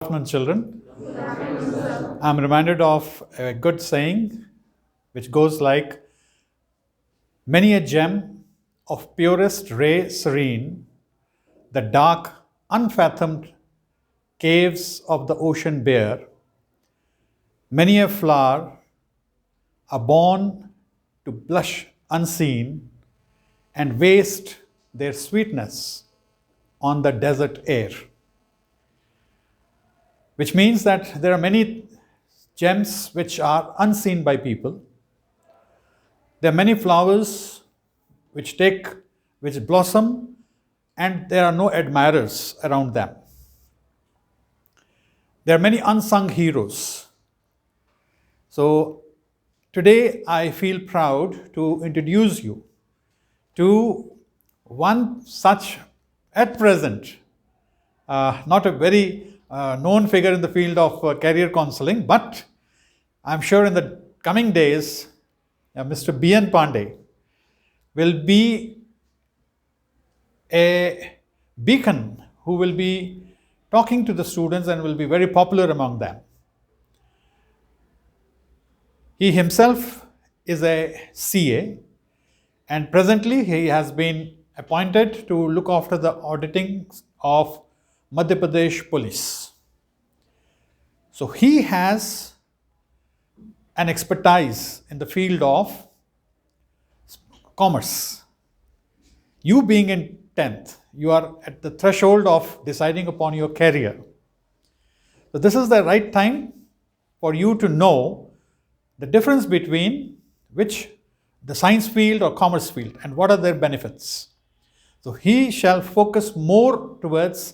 Afternoon, children. I'm reminded of a good saying which goes like, many a gem of purest ray serene, the dark, unfathomed caves of the ocean bear. Many a flower are born to blush unseen and waste their sweetness on the desert air. Which means that there are many gems which are unseen by people. There are many flowers which blossom, and there are no admirers around them. There are many unsung heroes. So today I feel proud to introduce you to one such, at present, not a very known figure in the field of career counseling, but I'm sure in the coming days, Mr. B.N. Pandey will be a beacon who will be talking to the students and will be very popular among them. He himself is a CA, and presently he has been appointed to look after the auditing of Madhya Pradesh Police. So he has an expertise in the field of commerce. You being in 10th, you are at the threshold of deciding upon your career. So this is the right time for you to know the difference between which the science field or commerce field and what are their benefits. So he shall focus more towards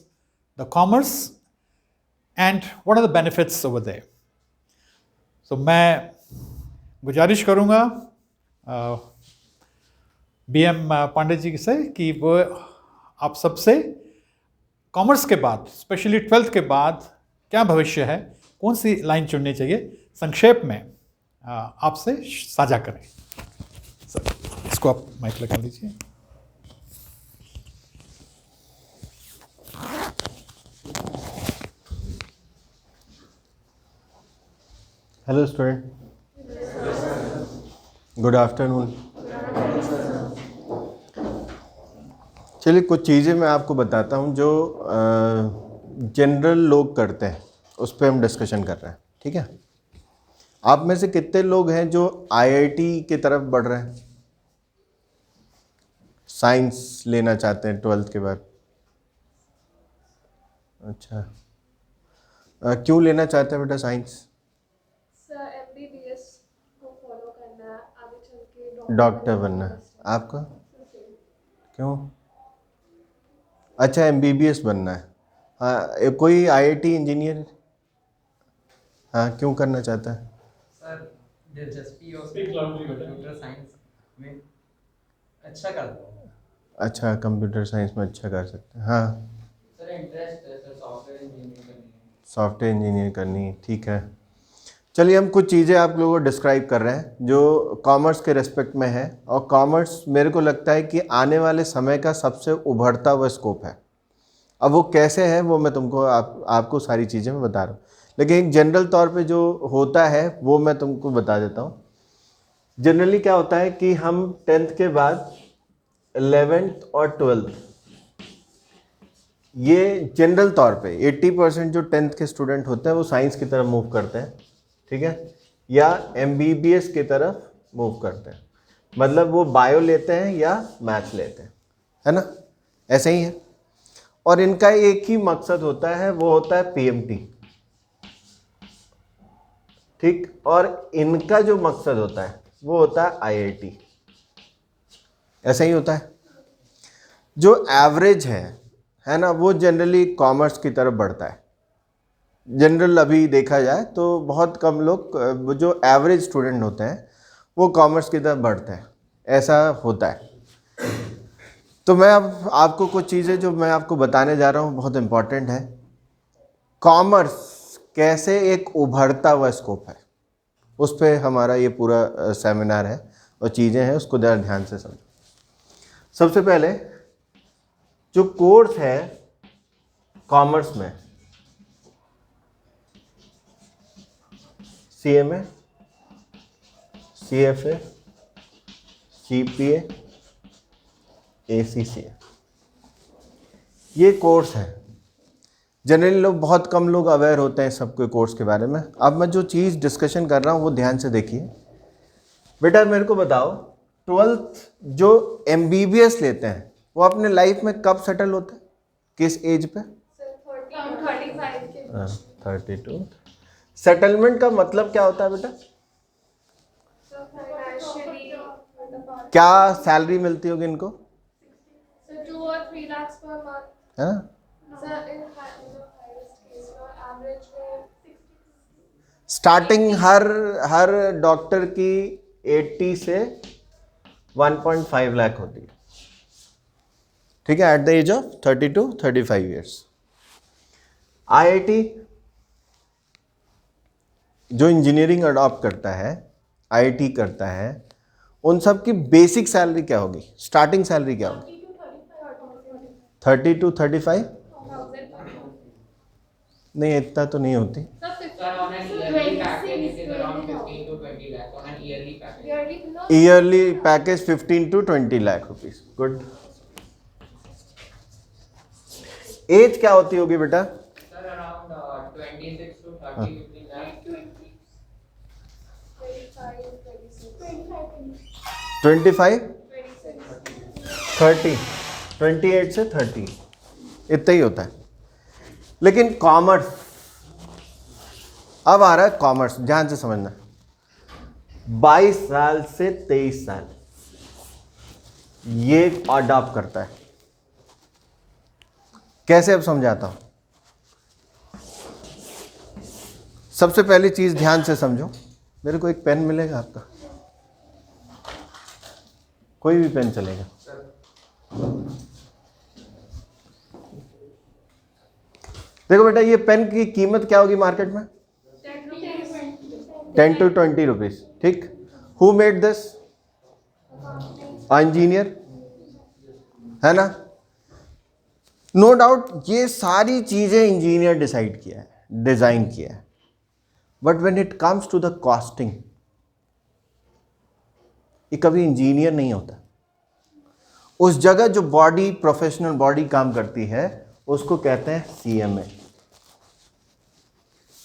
the commerce and what are the benefits over there. So मैं गुजारिश करूँगा B.M. Pandey ji से कि वो आप सबसे commerce के बाद, स्पेशली 12th के बाद क्या भविष्य है, कौन सी लाइन चुननी चाहिए, संक्षेप में आपसे साझा करें. सर, इसको आप माइक लगा लीजिए. Hello student, good afternoon. चलिए कुछ चीज़ें मैं आपको बताता हूँ जो जनरल लोग करते हैं, उस पर हम डिस्कशन कर रहे हैं. ठीक है. आप में से कितने लोग हैं जो आईआईटी की तरफ बढ़ रहे हैं, साइंस लेना चाहते हैं 12th के बाद? अच्छा, क्यों लेना चाहते हैं बेटा साइंस? सर एमबीबीएस को फॉलो करना है, आगे चल के डॉक्टर बनना है. आपका क्यों? अच्छा, एमबीबीएस बनना है. हाँ, कोई आईआईटी इंजीनियर? हाँ, क्यों करना चाहता है? सर दिलचस्पी और कंप्यूटर साइंस में अच्छा कर दो. अच्छा, कंप्यूटर साइंस में अच्छा कर सकते हैं. हाँ सर इंटरेस्ट है सर, सॉफ्टवेयर इंजीनियरिंग करनी है. सॉफ्टवेयर इंजीनियर करनी है. ठीक है. चलिए हम कुछ चीज़ें आप लोगों को डिस्क्राइब कर रहे हैं जो कॉमर्स के रेस्पेक्ट में है, और कॉमर्स मेरे को लगता है कि आने वाले समय का सबसे उभरता हुआ स्कोप है. अब वो कैसे है वो मैं तुमको आपको सारी चीज़ें मैं बता रहा हूँ, लेकिन एक जनरल तौर पे जो होता है वो मैं तुमको बता देता हूँ. जनरली क्या होता है कि हम 10th के बाद 11th और 12th, ये जनरल तौर पे 80% जो 10th के स्टूडेंट होते हैं वो साइंस की तरफ मूव करते हैं. ठीक है. या एमबीबीएस की तरफ मूव करते हैं, मतलब वो बायो लेते हैं या मैथ्स लेते हैं, है ना. ऐसे ही है. और इनका एक ही मकसद होता है, वो होता है पीएमटी. ठीक. और इनका जो मकसद होता है वो होता है आईआईटी. ऐसा ही होता है. जो एवरेज है ना, वो जनरली कॉमर्स की तरफ बढ़ता है. जनरल अभी देखा जाए तो बहुत कम लोग, जो एवरेज स्टूडेंट होते हैं वो कॉमर्स की तरफ बढ़ते हैं. ऐसा होता है. तो मैं अब आपको कुछ चीज़ें जो मैं आपको बताने जा रहा हूँ बहुत इम्पॉर्टेंट है. कॉमर्स कैसे एक उभरता हुआ स्कोप है, उस पर हमारा ये पूरा सेमिनार है और चीज़ें हैं, उसको ज़रा ध्यान से समझो. सबसे पहले जो कोर्स है कॉमर्स में, CMA, CFA, CPA, ACCA, ये कोर्स है। जनरली लोग, बहुत कम लोग अवेयर होते हैं सबके कोर्स के बारे में। अब मैं जो चीज़ डिस्कशन कर रहा हूँ वो ध्यान से देखिए। बेटा मेरे को बताओ, 12th जो MBBS लेते हैं वो अपने लाइफ में कब सेटल होते हैं, किस एज पे? 35 के 32। सेटलमेंट का मतलब क्या होता है बेटा? फाइनेंशियली क्या सैलरी मिलती होगी इनको? 2 or 3 lakhs per month. है ना? Sir, in the highest case, average में 60. स्टार्टिंग हर डॉक्टर की 80 से 1.5 लाख होती है, ठीक है, at the age of 30 to 35 years. IIT जो इंजीनियरिंग अडॉप्ट करता है, IIT करता है, उन सब की बेसिक सैलरी क्या होगी, स्टार्टिंग सैलरी क्या होगी? 30 to 35? नहीं, इतना तो नहीं होती। Sir, on an yearly package, it is around 15 to 20 lakhs on an yearly package. Yearly package 15 to 20 lakh rupees. Good. Age क्या होती होगी बेटा? Sir, around 26 to 30, 15 lakhs. 25, 30, 28 से 30, इतना ही होता है। लेकिन कॉमर्स, अब आ रहा है कॉमर्स, ध्यान से समझना। 22 साल से 23 साल ये अडॉप्ट करता है। कैसे, अब समझाता हूं। सबसे पहली चीज ध्यान से समझो। मेरे को एक पेन मिलेगा आपका? कोई भी पेन चलेगा। देखो बेटा, ये पेन की कीमत क्या होगी मार्केट में? 10 to 20 रुपीज, ठीक। Who made this? इंजीनियर, है ना? नो डाउट ये सारी चीजें इंजीनियर डिसाइड किया है, डिजाइन किया है। But when it comes to the costing, ये कभी इंजीनियर नहीं होता। उस जगह जो बॉडी, प्रोफेशनल बॉडी काम करती है, उसको कहते हैं CMA।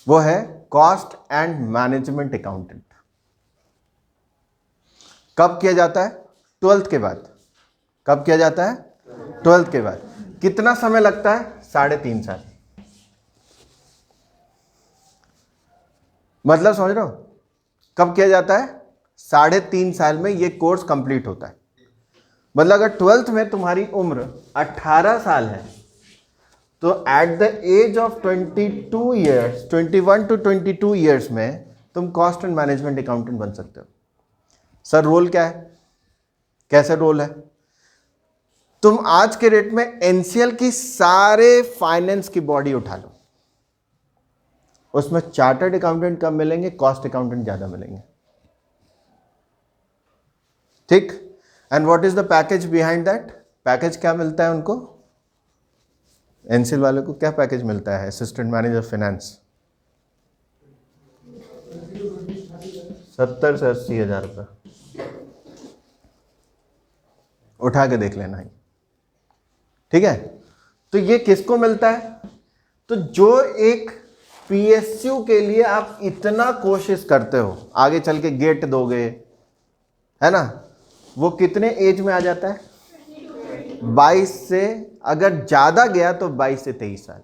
वो है कॉस्ट एंड मैनेजमेंट अकाउंटेंट। कब किया जाता है? 12th के बाद। कब किया जाता है? 12th के बाद। कितना समय लगता है? 3.5 साल। मतलब समझ रहे हो? कब किया जाता है? 3.5 साल में ये कोर्स कंप्लीट होता है। मतलब अगर 12th में तुम्हारी उम्र 18 साल है, तो at the age of 22 years, 21 to 22 years में तुम कॉस्ट एंड मैनेजमेंट अकाउंटेंट बन सकते हो। सर रोल क्या है? कैसे रोल है? तुम आज के रेट में NCL की सारे फाइनेंस की बॉडी उठा लो, उसमें चार्टर्ड अकाउंटेंट कम मिलेंगे, कॉस्ट अकाउंटेंट ज्यादा मिलेंगे, ठीक। And what is the package behind that? Package क्या मिलता है उनको? NCL वाले को क्या पैकेज मिलता है? असिस्टेंट मैनेजर फाइनेंस 70 से 80 हज़ार रुपये। उठा के देख लेना ही, ठीक है। तो ये किसको मिलता है? तो जो एक PSU के लिए आप इतना कोशिश करते हो, आगे चल के गेट दोगे, है ना, वो कितने एज में आ जाता है? 22 से, अगर ज्यादा गया तो 22 से 23 साल।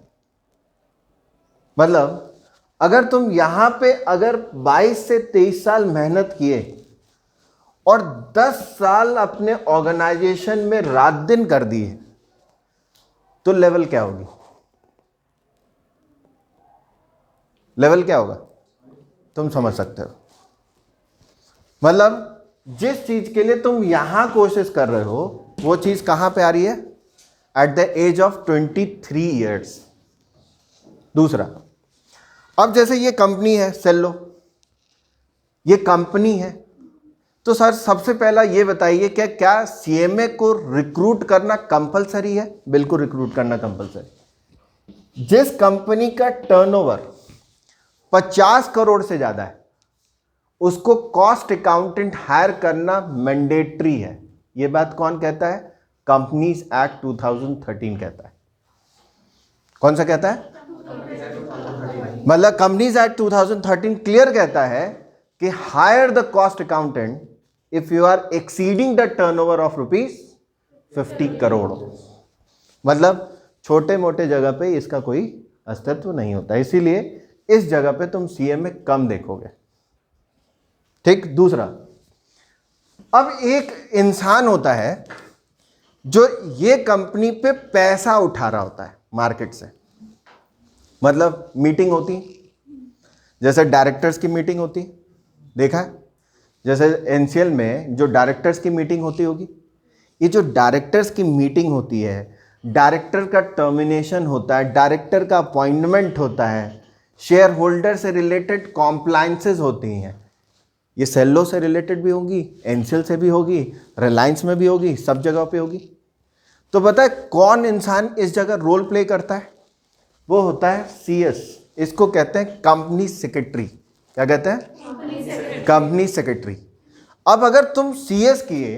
मतलब अगर तुम यहां पे अगर 22 से 23 साल मेहनत किए और 10 साल अपने ऑर्गेनाइजेशन में रात दिन कर दिए, तो लेवल क्या होगी? लेवल क्या होगा? तुम समझ सकते हो। मतलब जिस चीज के लिए तुम यहां कोशिश कर रहे हो, वो चीज कहां पे आ रही है? At the age of 23 years. दूसरा, अब जैसे ये कंपनी है सेल्लो, ये कंपनी है, तो सर सबसे पहला ये बताइए क्या CMA को रिक्रूट करना कंपलसरी है? बिल्कुल रिक्रूट करना कंपलसरी। जिस कंपनी का टर्नओवर 50 करोड़ से ज्यादा है, उसको कॉस्ट अकाउंटेंट हायर करना मैंडेटरी है। ये बात कौन कहता है? कंपनीज एक्ट 2013 कहता है। कौन सा कहता है? मतलब कंपनीज एक्ट 2013 क्लियर कहता है कि hire the cost accountant if you are exceeding the turnover of ₹50 crore. मतलब छोटे मोटे जगह पे इसका कोई अस्तित्व नहीं होता, इसीलिए इस जगह पे तुम सीए में कम देखोगे। ठीक। दूसरा, अब एक इंसान होता है जो ये कंपनी पे पैसा उठा रहा होता है मार्केट से। मतलब मीटिंग होती, जैसे डायरेक्टर्स की मीटिंग होती, देखा है? जैसे एनसीएल में जो डायरेक्टर्स की मीटिंग होती होगी, ये जो डायरेक्टर्स की मीटिंग होती है, डायरेक्टर का टर्मिनेशन होता है, डायरेक्टर का अपॉइंटमेंट होता है, शेयर होल्डर से रिलेटेड कॉम्प्लायंसेस होती हैं। ये सेल्लो से रिलेटेड भी होगी, एनसीएल से भी होगी, रिलायंस में भी होगी, सब जगह पे होगी। तो पता है कौन इंसान इस जगह रोल प्ले करता है? वो होता है सीएस। इसको कहते हैं कंपनी सेक्रेटरी। क्या कहते हैं? Company secretary. अब अगर तुम सीएस किए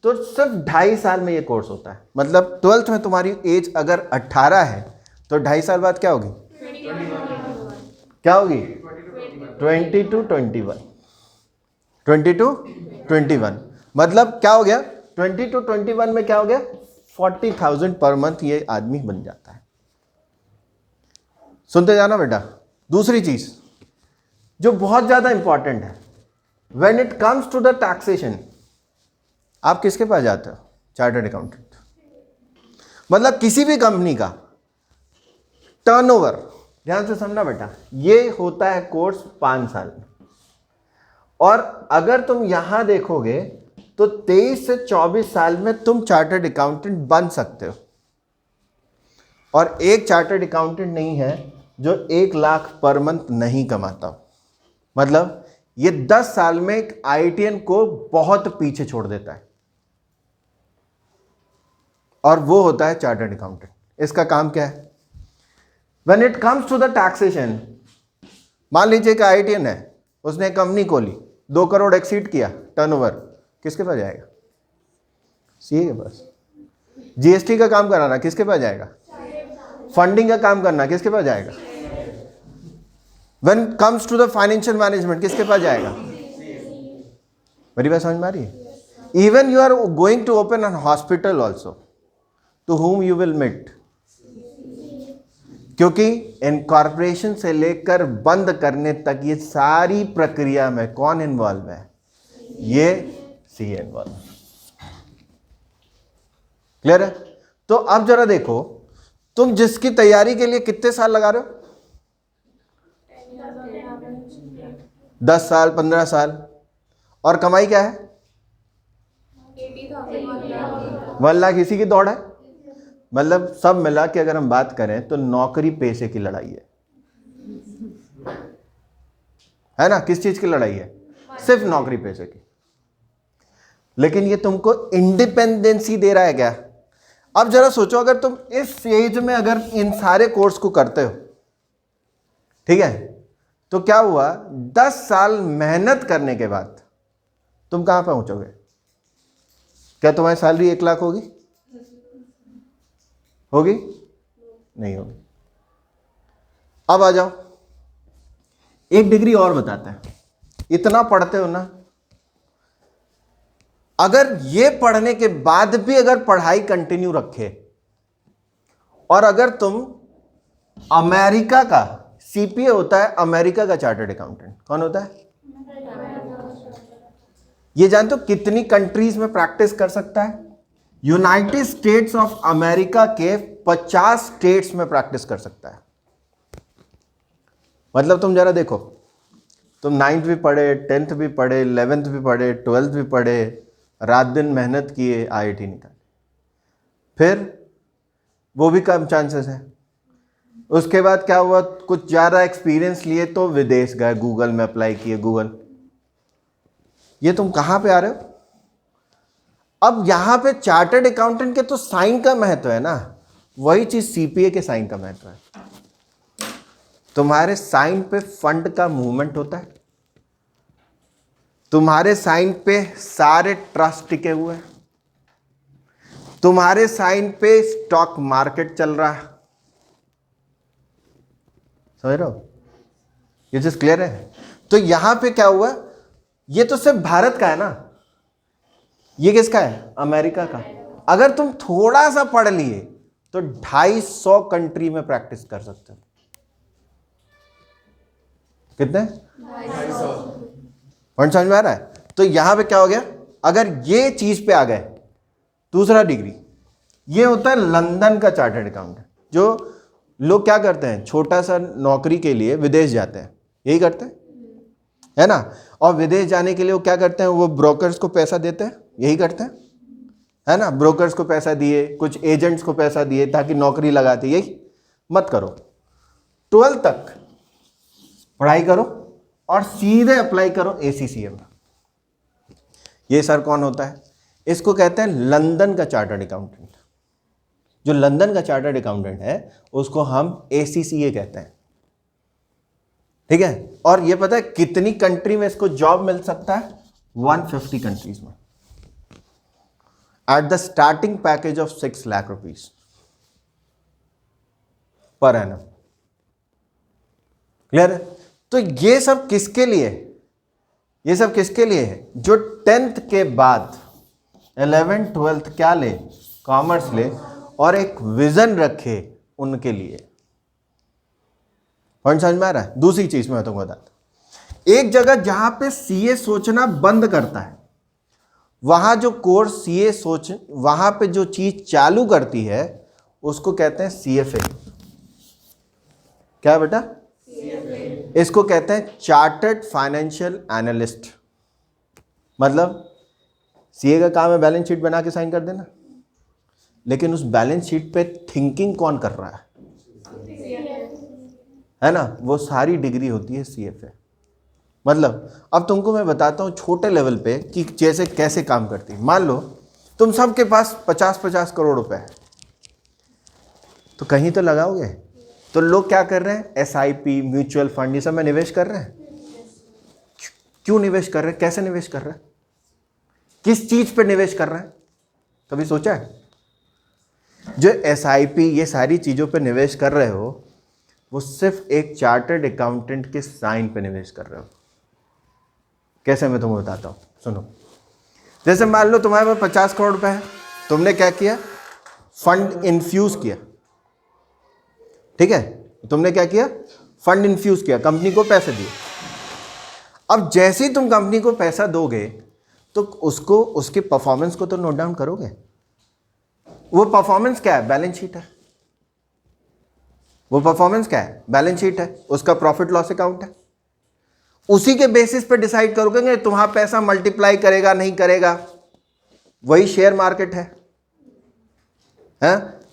तो सिर्फ 2.5 साल में ये कोर्स होता है। मतलब 12th में तुम्हारी एज अगर 18 है तो 2.5 साल बाद क्या होगी? क्या होगी? 20 to 21। 20 to 21 मतलब क्या हो गया? 20 to 21 में क्या हो गया? 40,000 पर मंथ ये आदमी बन जाता है। सुनते जाना बेटा। दूसरी चीज जो बहुत ज्यादा इंपॉर्टेंट है, when it comes to the taxation, आप किसके पास जाते हो? Chartered accountant. मतलब किसी भी कंपनी का टर्नओवर, ध्यान से समझना बेटा, ये होता है कोर्स 5 साल में। और अगर तुम यहां देखोगे तो 23 से 24 साल में तुम चार्टर्ड अकाउंटेंट बन सकते हो। और एक चार्टर्ड अकाउंटेंट नहीं है जो 1 लाख पर मंथ नहीं कमाता। मतलब ये 10 साल में एक आईआईटीएन को बहुत पीछे छोड़ देता है, और वो होता है चार्टर्ड अकाउंटेंट। इसका काम क्या है? When it comes to the taxation, मान लीजिए कि आईआईटीएन है, उसने एक कंपनी खोली, 2 करोड़ एक्सीड किया टर्नओवर, किसके पास जाएगा? सीए के पास। जीएसटी का काम कराना किसके पास जाएगा? फंडिंग का काम करना किसके पास जाएगा? When comes to the financial management किसके पास जाएगा? मेरी बात समझ में आ रही है? Even you are going to open an hospital also, to whom you will meet, क्योंकि इनकॉर्पोरेशन से लेकर बंद करने तक ये सारी प्रक्रिया में कौन इन्वॉल्व है? ये सीए इन्वॉल्व। क्लियर है? तो अब जरा देखो, तुम जिसकी तैयारी के लिए कितने साल लगा रहे हो? 10 साल, 15 साल। और कमाई क्या है? 1 लाख इसी की दौड़ है। मतलब सब मिला के अगर हम बात करें तो नौकरी पैसे की लड़ाई है ना? किस चीज की लड़ाई है? सिर्फ नौकरी पैसे की। लेकिन ये तुमको इंडिपेंडेंसी दे रहा है क्या? अब जरा सोचो, अगर तुम इस एज में अगर इन सारे कोर्स को करते हो, ठीक है, तो क्या हुआ? 10 साल मेहनत करने के बाद तुम कहां पहुंचोगे? क्या तुम्हारी सैलरी 1 लाख होगी? होगी? नहीं होगी। अब आ जाओ, एक डिग्री और बताते हैं। इतना पढ़ते हो ना, अगर ये पढ़ने के बाद भी अगर पढ़ाई कंटिन्यू रखे, और अगर तुम अमेरिका का, सीपीए होता है अमेरिका का चार्टर्ड अकाउंटेंट, कौन होता है? ये जानते हो कितनी कंट्रीज में प्रैक्टिस कर सकता है? यूनाइटेड स्टेट्स ऑफ अमेरिका के 50 स्टेट्स में प्रैक्टिस कर सकता है। मतलब तुम जरा देखो, तुम 9th भी पढ़े, 10th भी पढ़े, 11th भी पढ़े, 12th भी पढ़े, रात दिन मेहनत किए, आईआईटी निकाले, फिर वो भी कम चांसेस है। उसके बाद क्या हुआ? कुछ ज़्यादा एक्सपीरियंस लिए तो विदेश गए, गूगल में अप्लाई किए, गूगल। ये तुम कहाँ पे आ रहे हो? अब यहाँ पे चार्टर्ड अकाउंटेंट के तो साइन का महत्व है ना, वही चीज़ सीपीए के साइन का महत्व है। तुम्हारे साइन पे फंड का मूवमेंट होता है, तुम्हारे साइन पे सारे ट्रस्ट टिके हुए हैं, तुम्हारे साइन पे स्टॉक मार्केट चल रहा है। समझ रहे हो? ये चीज क्लियर है? तो यहां पे क्या हुआ, ये तो सिर्फ भारत का है ना, ये किसका है? अमेरिका का। अगर तुम थोड़ा सा पढ़ लिए तो 250 कंट्री में प्रैक्टिस कर सकते हो। कितने? 250। पॉइंट समझ में आ रहा है? तो यहां पे क्या हो गया, अगर ये चीज पे आ गए, दूसरा डिग्री, ये होता है लंदन का चार्टर्ड अकाउंटेंट। जो लोग क्या करते हैं, छोटा सा नौकरी के लिए विदेश जाते हैं, यही करते हैं, है ना? और विदेश जाने के लिए वो क्या करते हैं, वो ब्रोकर्स को पैसा देते हैं, यही करते हैं, है ना? ब्रोकर्स को पैसा दिए, कुछ एजेंट्स को पैसा दिए ताकि नौकरी लगाते। यही मत करो, 12 तक पढ़ाई करो और सीधे अप्लाई करो ACCA में। ये सर कौन होता है? इसको कहते हैं लंदन का चार्टर्ड अकाउंटेंट। जो लंदन का चार्टर्ड अकाउंटेंट है उसको हम ACCA कहते हैं, ठीक है? और ये पता है कितनी कंट्री में इसको जॉब मिल सकता है? 150 कंट्रीज में, at the starting package of 6 lakh rupees per annum. Clear है? तो ये सब किसके लिए? ये सब किसके लिए है? जो 10th के बाद 11th 12th क्या ले, कॉमर्स ले और एक विजन रखे उनके लिए। पॉइंट समझ में आ रहा है? दूसरी चीज मैं तुमको बताता, एक जगह जहां पे CA सोचना बंद करता है, वहां जो कोर्स CA सोच, वहां पे जो चीज चालू करती है उसको कहते हैं CFA। क्या है बेटा? CFA। इसको कहते हैं चार्टर्ड फाइनेंशियल एनालिस्ट। मतलब CA का काम है बैलेंस शीट बना के साइन कर देना, लेकिन उस बैलेंस शीट पे थिंकिंग कौन कर रहा है ना? वो सारी डिग्री होती है CFA। मतलब अब तुमको मैं बताता हूँ छोटे लेवल पे कि जैसे कैसे काम करती है। मान लो तुम सबके पास 50-50 करोड़ रुपए है, तो कहीं तो लगाओगे। तो लोग क्या कर रहे हैं, SIP, म्यूचुअल फंड, ये सब में निवेश कर रहे हैं। क्यों निवेश कर रहे हैं? कैसे निवेश कर रहे हैं? किस चीज पे निवेश कर रहे हैं? कभी सोचा है? जो SIP ये सारी चीजों पे निवेश कर रहे हो, वो सिर्फ एक चार्टर्ड अकाउंटेंट के साइन पे निवेश कर रहे हो। कैसे? मैं तुम्हें बताता हूं, सुनो। जैसे मान लो तुम्हारे पास 50 करोड़ रुपए है, तुमने क्या किया, फंड इन्फ्यूज किया, ठीक है? तुमने क्या किया, फंड इन्फ्यूज किया, कंपनी को पैसे दिए। अब जैसे ही तुम कंपनी को पैसा दोगे तो उसको, उसके परफॉर्मेंस को तो नोट डाउन करोगे। वो परफॉर्मेंस क्या है? बैलेंस शीट है। वो परफॉर्मेंस क्या है? बैलेंस शीट है, उसका प्रॉफिट लॉस अकाउंट है। उसी के बेसिस पे डिसाइड करोगे कि तुम्हारा पैसा मल्टीप्लाई करेगा नहीं करेगा। वही शेयर मार्केट है,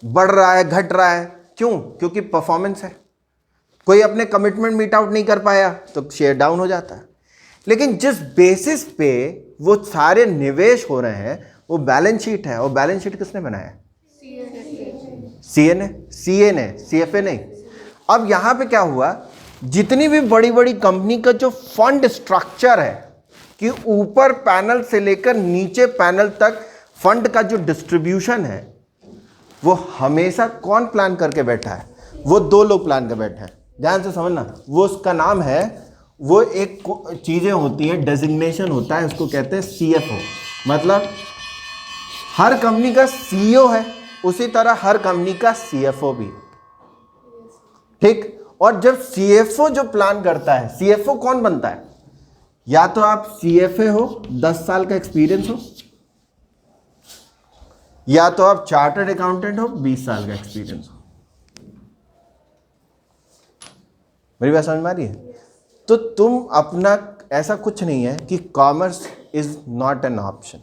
बढ़ रहा है घट रहा है, क्यों? क्योंकि परफॉर्मेंस है। कोई अपने कमिटमेंट मीट आउट नहीं कर पाया तो शेयर डाउन हो जाता है। लेकिन जिस बेसिस पे वो सारे निवेश हो रहे हैं वो बैलेंस शीट है। और बैलेंस शीट किसने बनाया? CA ने, CFA नहीं। अब यहां पे क्या हुआ, जितनी भी बड़ी बड़ी कंपनी का जो फंड स्ट्रक्चर है कि ऊपर पैनल से लेकर नीचे पैनल तक फंड का जो डिस्ट्रीब्यूशन है, वो हमेशा कौन प्लान करके बैठा है? वो 2 लोग प्लान कर बैठे हैं। ध्यान से समझना, वो उसका नाम है, वो एक चीजें होती हैं, डेजिग्नेशन होता है, उसको कहते हैं CFO। मतलब हर कंपनी का CEO है, उसी तरह हर कंपनी का CFO भी, ठीक? और जब CFO जो प्लान करता है, CFO कौन बनता है? या तो आप CFA हो, 10 साल का एक्सपीरियंस हो, या तो आप चार्टर्ड अकाउंटेंट हो, 20 साल का एक्सपीरियंस हो। मेरी बात समझ में आ रही है? तो तुम अपना, ऐसा कुछ नहीं है कि commerce is not an option.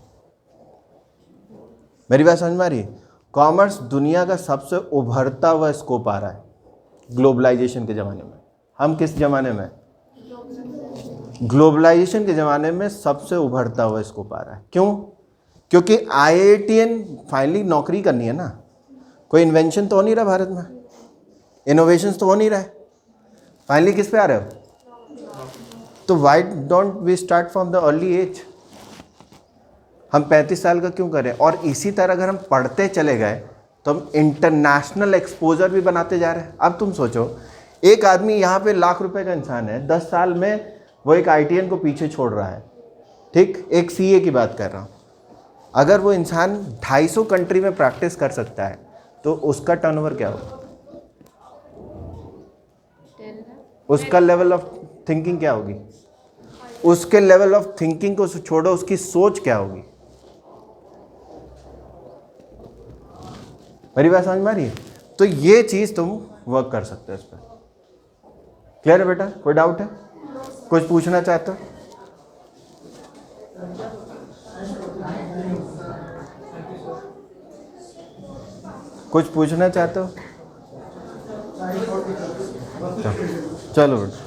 मेरी बात समझ में आ रही है? कॉमर्स दुनिया का सबसे उभरता हुआ स्कोप आ रहा है ग्लोबलाइजेशन के ज़माने में। हम किस ज़माने में? ग्लोबलाइजेशन के ज़माने में सबसे उभरता हुआ स्कोप आ रहा है। क्यों? क्योंकि IITian फाइनली नौकरी करनी है ना। कोई इन्वेंशन तो हो नहीं रहा भारत में, इनोवेशंस तो हो नहीं रहा है। फाइनली किस पे आ रहे हो? तो why don't we start from the early age? हम 35 साल का क्यों करें? और इसी तरह अगर हम पढ़ते चले गए तो हम इंटरनेशनल एक्सपोजर भी बनाते जा रहे हैं। अब तुम सोचो, एक आदमी यहाँ पे लाख रुपए का इंसान है, 10 साल में वो एक ITN को पीछे छोड़ रहा है, ठीक, एक CA की बात कर रहा हूँ। अगर वो इंसान 250 कंट्री में प्रैक्टिस कर सकता है तो उसका टर्नओवर क्या होगा? उसका लेवल ऑफ थिंकिंग क्या होगी? उसके लेवल ऑफ थिंकिंग को छोड़ो, उसकी सोच क्या होगी? मेरी बात समझ में आ रही है? तो ये चीज़ तुम वर्क कर सकते हो इस पर। क्लियर है बेटा? कोई डाउट है? कुछ पूछना चाहते हो? कुछ पूछना चाहते हो? चलो बेटा।